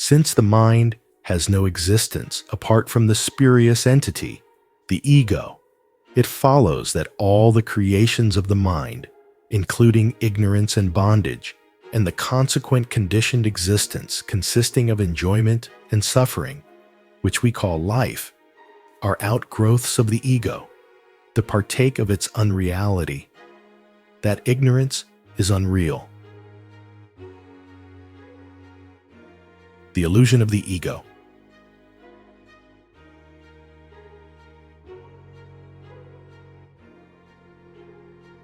Since the mind has no existence apart from the spurious entity, the ego, it follows that all the creations of the mind, including ignorance and bondage, and the consequent conditioned existence consisting of enjoyment and suffering, which we call life, are outgrowths of the ego, to partake of its unreality. That ignorance is unreal. The illusion of the ego.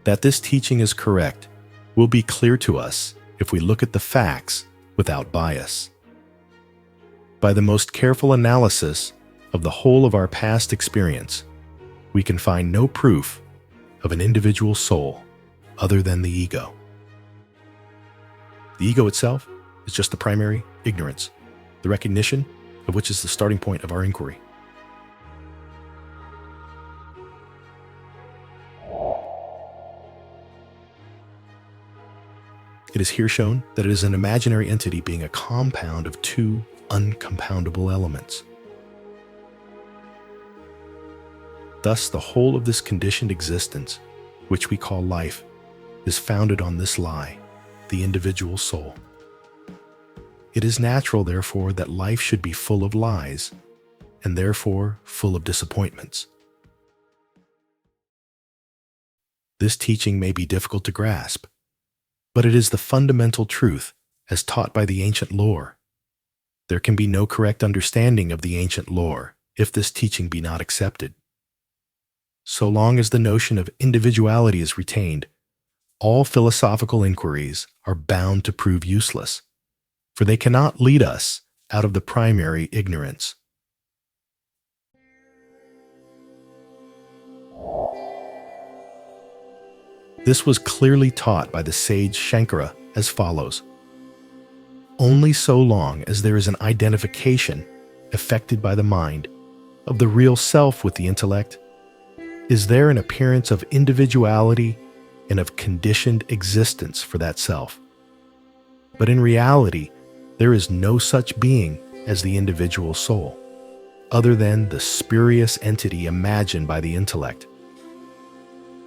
That this teaching is correct will be clear to us if we look at the facts without bias. By the most careful analysis of the whole of our past experience, we can find no proof of an individual soul other than the ego. The ego itself is just the primary ignorance, the recognition of which is the starting point of our inquiry. It is here shown that it is an imaginary entity being a compound of two uncompoundable elements. Thus, the whole of this conditioned existence, which we call life, is founded on this lie, the individual soul. It is natural, therefore, that life should be full of lies, and therefore full of disappointments. This teaching may be difficult to grasp, but it is the fundamental truth as taught by the ancient lore. There can be no correct understanding of the ancient lore if this teaching be not accepted. So long as the notion of individuality is retained, all philosophical inquiries are bound to prove useless, for they cannot lead us out of the primary ignorance. This was clearly taught by the sage Shankara as follows: only so long as there is an identification effected by the mind of the real self with the intellect, is there an appearance of individuality and of conditioned existence for that self. But in reality, there is no such being as the individual soul, other than the spurious entity imagined by the intellect.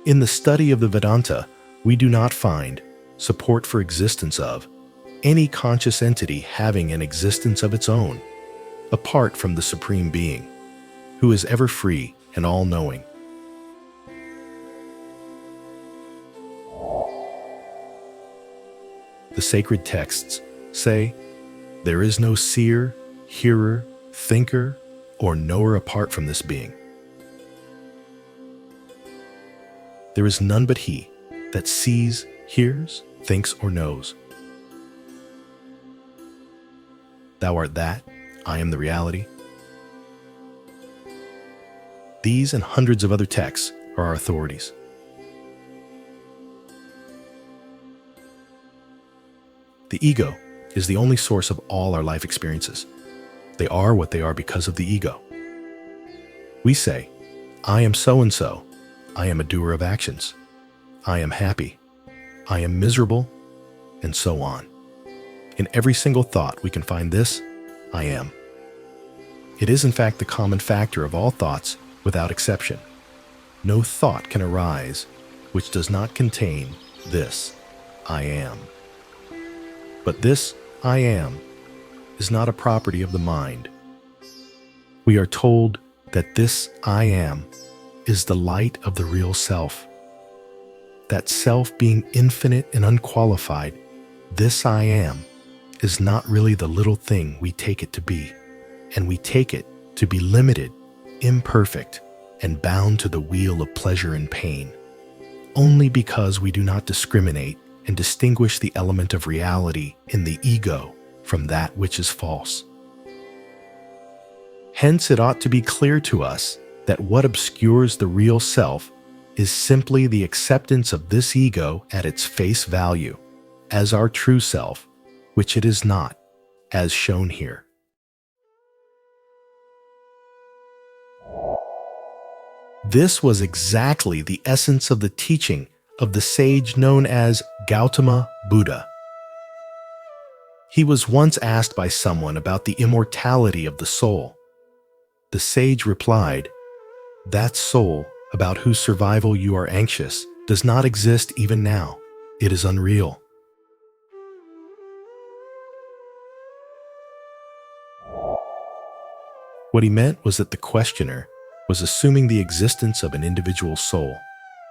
In the study of the Vedanta, we do not find support for existence of any conscious entity having an existence of its own, apart from the Supreme Being, who is ever free and all-knowing. The sacred texts say, there is no seer, hearer, thinker, or knower apart from this being. There is none but he that sees, hears, thinks, or knows. Thou art that, I am the reality. These and hundreds of other texts are our authorities. The ego is the only source of all our life experiences. They are what they are because of the ego. We say, I am so-and-so. I am a doer of actions. I am happy. I am miserable, and so on. In every single thought we can find this, I am. It is in fact the common factor of all thoughts without exception. No thought can arise which does not contain this, I am. But this, I am, is not a property of the mind. We are told that this I am is the light of the real self. That self being infinite and unqualified, this I am, is not really the little thing we take it to be, and we take it to be limited, imperfect, and bound to the wheel of pleasure and pain, only because we do not discriminate and distinguish the element of reality in the ego from that which is false. Hence, it ought to be clear to us that what obscures the real self is simply the acceptance of this ego at its face value, as our true self, which it is not, as shown here. This was exactly the essence of the teaching of the sage known as Gautama Buddha. He was once asked by someone about the immortality of the soul. The sage replied, "That soul, about whose survival you are anxious, does not exist even now. It is unreal." What he meant was that the questioner was assuming the existence of an individual soul,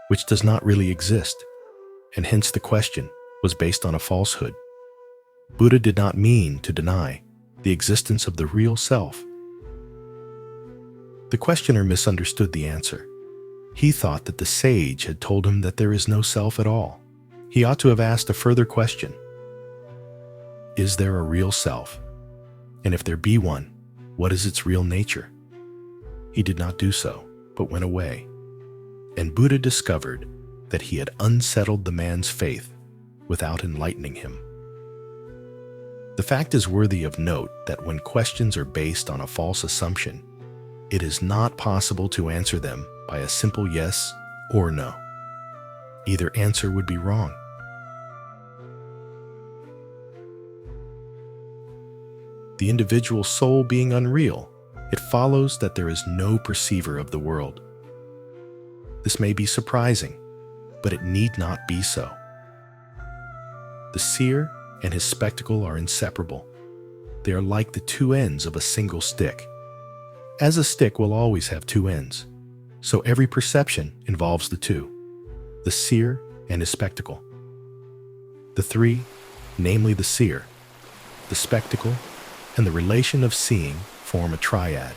which does not really exist, and hence the question was based on a falsehood. Buddha did not mean to deny the existence of the real self. The questioner misunderstood the answer. He thought that the sage had told him that there is no self at all. He ought to have asked a further question. Is there a real self? And if there be one, what is its real nature? He did not do so, but went away. And Buddha discovered that he had unsettled the man's faith without enlightening him. The fact is worthy of note that when questions are based on a false assumption, it is not possible to answer them by a simple yes or no. Either answer would be wrong. The individual soul being unreal, it follows that there is no perceiver of the world. This may be surprising, but it need not be so. The seer and his spectacle are inseparable. They are like the two ends of a single stick. As a stick will always have two ends, so every perception involves the two, the seer and his spectacle. The three, namely the seer, the spectacle, and the relation of seeing form a triad,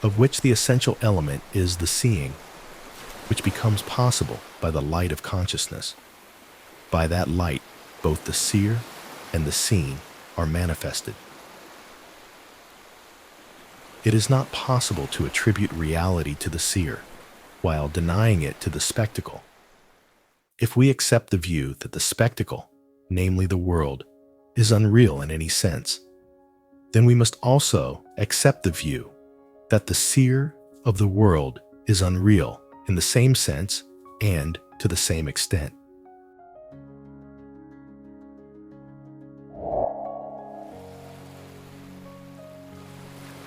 of which the essential element is the seeing, which becomes possible by the light of consciousness. By that light, both the seer and the seen are manifested. It is not possible to attribute reality to the seer, while denying it to the spectacle. If we accept the view that the spectacle, namely the world, is unreal in any sense, then we must also accept the view that the seer of the world is unreal in the same sense and to the same extent.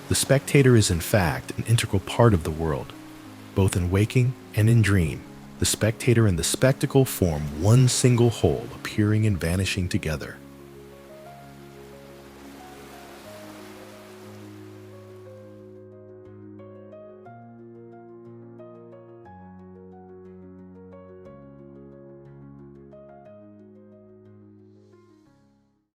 The spectator is in fact an integral part of the world, both in waking and in dream. The spectator and the spectacle form one single whole, appearing and vanishing together.